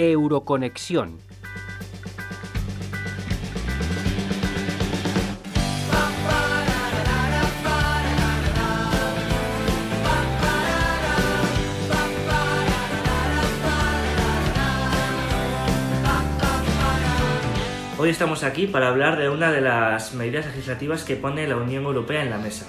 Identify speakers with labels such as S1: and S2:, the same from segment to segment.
S1: Euroconexión.
S2: Hoy estamos aquí para hablar de una de las medidas legislativas que pone la Unión Europea en la mesa.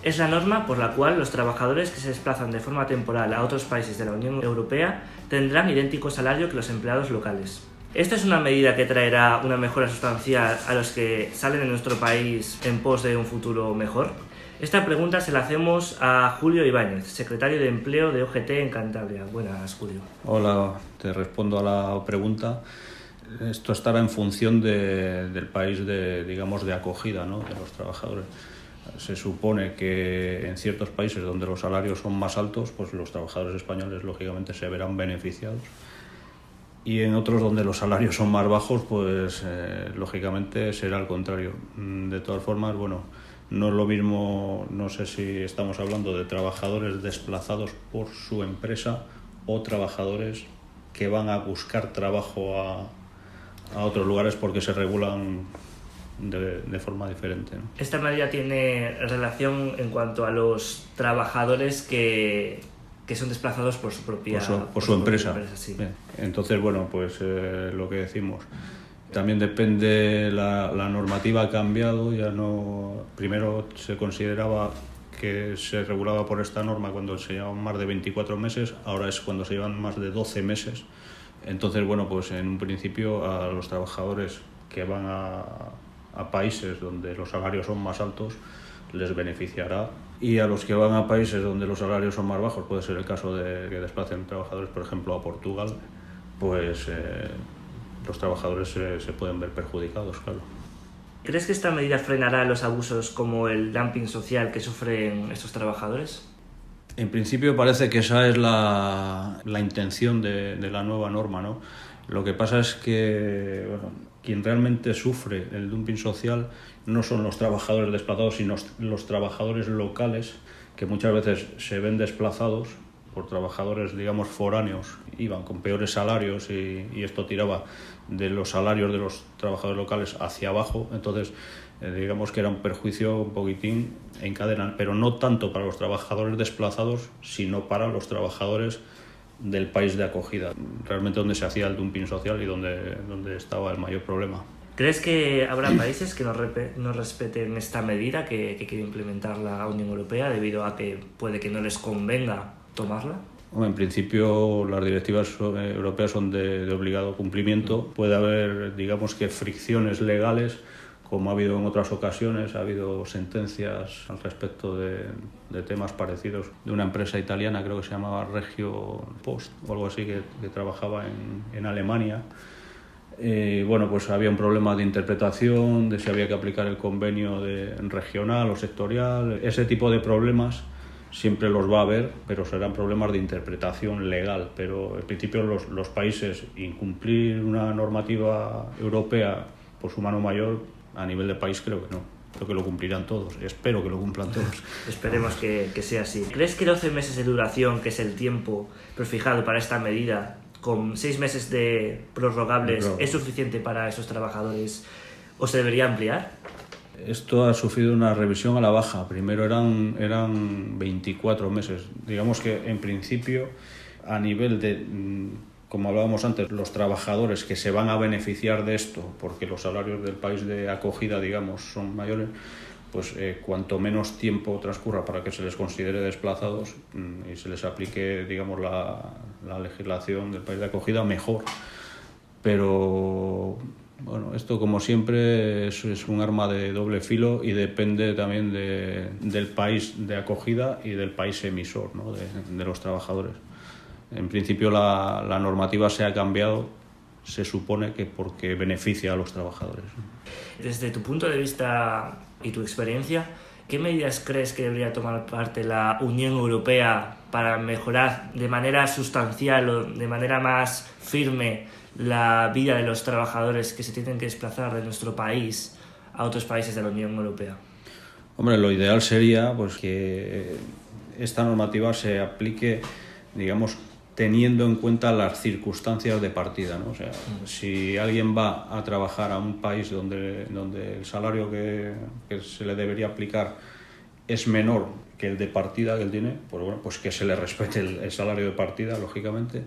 S2: Es la norma por la cual los trabajadores que se desplazan de forma temporal a otros países de la Unión Europea tendrán idéntico salario que los empleados locales. Esta es una medida que traerá una mejora sustancial a los que salen de nuestro país en pos de un futuro mejor. Esta pregunta se la hacemos a Julio Ibáñez, secretario de Empleo de OGT en Cantabria. Buenas, Julio.
S3: Hola, te respondo a la pregunta. Esto estará en función del país de acogida, ¿no?, de los trabajadores. Se supone que en ciertos países donde los salarios son más altos, pues los trabajadores españoles lógicamente se verán beneficiados. Y en otros donde los salarios son más bajos, pues lógicamente será al contrario. De todas formas, bueno, no es lo mismo, no sé si estamos hablando de trabajadores desplazados por su empresa o trabajadores que van a buscar trabajo a otros lugares porque se regulan de forma diferente, ¿no?
S2: Esta medida tiene relación en cuanto a los trabajadores que son desplazados por su propia
S3: por su empresa.
S2: Sí.
S3: Entonces, bueno, pues lo que decimos. También depende, la normativa ha cambiado, ya no. Primero se consideraba que se regulaba por esta norma cuando se llevaban más de 24 meses, ahora es cuando se llevan más de 12 meses. Entonces, bueno, pues en un principio a los trabajadores que van a países donde los salarios son más altos les beneficiará, y a los que van a países donde los salarios son más bajos, puede ser el caso de que desplacen trabajadores, por ejemplo, a Portugal, pues los trabajadores se pueden ver perjudicados, claro.
S2: ¿Crees que esta medida frenará los abusos como el dumping social que sufren estos trabajadores?
S3: En principio parece que esa es la intención de la nueva norma, ¿no? Lo que pasa es que, bueno, quien realmente sufre el dumping social no son los trabajadores desplazados, sino los trabajadores locales, que muchas veces se ven desplazados por trabajadores, digamos, foráneos, iban con peores salarios y esto tiraba de los salarios de los trabajadores locales hacia abajo. Entonces, digamos que era un perjuicio un poquitín en cadena, pero no tanto para los trabajadores desplazados, sino para los trabajadores del país de acogida, realmente donde se hacía el dumping social y donde estaba el mayor problema.
S2: ¿Crees que habrá países que no respeten esta medida que quiere implementar la Unión Europea debido a que puede que no les convenga tomarla?
S3: En principio las directivas europeas son de obligado cumplimiento. Puede haber, digamos, que fricciones legales, como ha habido en otras ocasiones. Ha habido sentencias al respecto de temas parecidos de una empresa italiana, creo que se llamaba Regio Post o algo así, que trabajaba en Alemania. Bueno, pues había un problema de interpretación, de si había que aplicar el convenio regional o sectorial. Ese tipo de problemas siempre los va a haber, pero serán problemas de interpretación legal. Pero en principio los países, incumplir una normativa europea por su mano mayor, a nivel de país creo que no. Creo que lo cumplirán todos. Espero que lo cumplan todos.
S2: Esperemos que sea así. ¿Crees que 12 meses de duración, que es el tiempo prefijado para esta medida, con 6 meses de prorrogables, es suficiente para esos trabajadores o se debería ampliar?
S3: Esto ha sufrido una revisión a la baja. Primero eran 24 meses. Digamos que en principio, a nivel de, como hablábamos antes, los trabajadores que se van a beneficiar de esto, porque los salarios del país de acogida, digamos, son mayores, pues cuanto menos tiempo transcurra para que se les considere desplazados y se les aplique, digamos, la legislación del país de acogida, mejor. Pero bueno, esto, como siempre, es un arma de doble filo y depende también del país de acogida y del país emisor, ¿no?, de los trabajadores. En principio la normativa se ha cambiado, se supone que porque beneficia a los trabajadores.
S2: Desde tu punto de vista y tu experiencia, ¿qué medidas crees que debería tomar parte la Unión Europea para mejorar de manera sustancial o de manera más firme la vida de los trabajadores que se tienen que desplazar de nuestro país a otros países de la Unión Europea?
S3: Hombre, lo ideal sería pues que esta normativa se aplique, digamos, teniendo en cuenta las circunstancias de partida, ¿no? O sea, si alguien va a trabajar a un país donde el salario que se le debería aplicar es menor que el de partida que él tiene, pues bueno, pues que se le respete el salario de partida, lógicamente.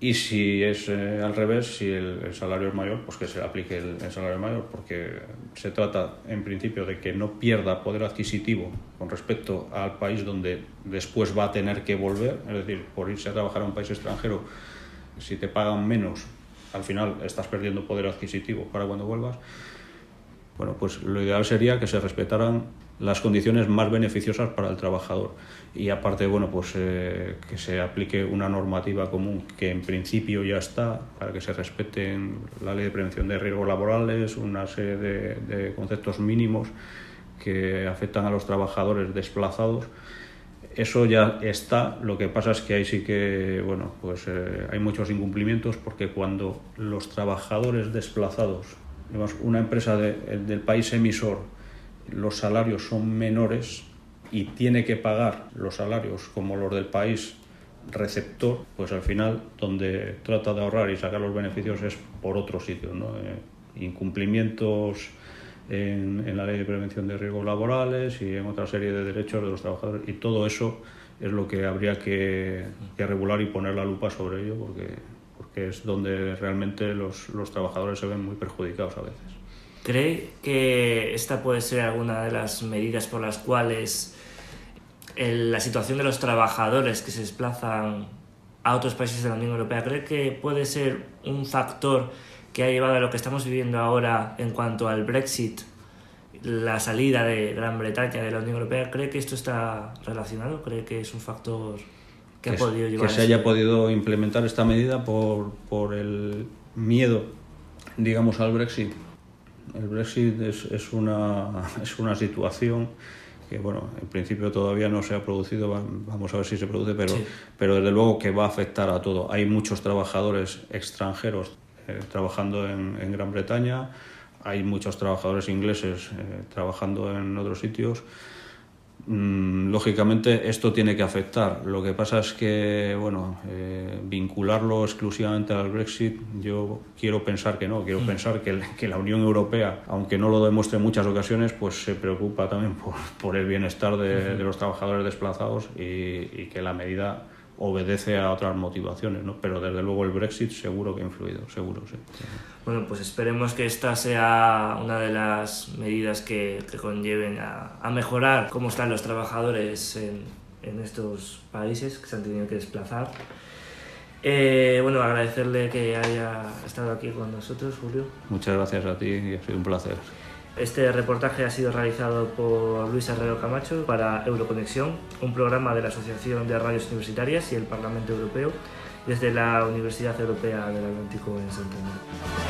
S3: Y si es al revés, si el salario es mayor, pues que se le aplique el salario mayor, porque se trata en principio de que no pierda poder adquisitivo con respecto al país donde después va a tener que volver. Es decir, por irse a trabajar a un país extranjero, si te pagan menos, al final estás perdiendo poder adquisitivo para cuando vuelvas. Bueno, pues lo ideal sería que se respetaran las condiciones más beneficiosas para el trabajador y aparte, bueno, pues que se aplique una normativa común que en principio ya está, para que se respeten la ley de prevención de riesgos laborales, una serie de conceptos mínimos que afectan a los trabajadores desplazados. Eso ya está, lo que pasa es que ahí sí que, bueno, pues hay muchos incumplimientos, porque cuando los trabajadores desplazados, digamos, una empresa del país emisor, los salarios son menores y tiene que pagar los salarios como los del país receptor, pues al final donde trata de ahorrar y sacar los beneficios es por otro sitio, ¿no? Incumplimientos en la ley de prevención de riesgos laborales y en otra serie de derechos de los trabajadores, y todo eso es lo que habría que regular y poner la lupa sobre ello, porque es donde realmente los trabajadores se ven muy perjudicados a veces.
S2: ¿Cree que esta puede ser alguna de las medidas por las cuales la situación de los trabajadores que se desplazan a otros países de la Unión Europea, cree que puede ser un factor que ha llevado a lo que estamos viviendo ahora en cuanto al Brexit, la salida de Gran Bretaña de la Unión Europea? ¿Cree que esto está relacionado? ¿Cree que es un factor que ha podido llevar
S3: que se haya podido implementar esta medida por el miedo, digamos, al Brexit? El Brexit es una situación que, bueno, en principio todavía no se ha producido, vamos a ver si se produce, pero desde luego que va a afectar a todo. Hay muchos trabajadores extranjeros trabajando en Gran Bretaña, hay muchos trabajadores ingleses trabajando en otros sitios. Lógicamente esto tiene que afectar. Lo que pasa es que, bueno, vincularlo exclusivamente al Brexit, yo quiero pensar que no, quiero pensar que la Unión Europea, aunque no lo demuestre en muchas ocasiones, pues se preocupa también por el bienestar de los trabajadores desplazados y que la medida obedece a otras motivaciones, ¿no? Pero desde luego el Brexit seguro que ha influido, seguro, sí.
S2: Bueno, pues esperemos que esta sea una de las medidas que conlleven a mejorar cómo están los trabajadores en estos países que se han tenido que desplazar. Bueno, agradecerle que haya estado aquí con nosotros, Julio.
S3: Muchas gracias a ti y ha sido un placer.
S2: Este reportaje ha sido realizado por Luis Herrero Camacho para Euroconexión, un programa de la Asociación de Radios Universitarias y el Parlamento Europeo, desde la Universidad Europea del Atlántico en Santander.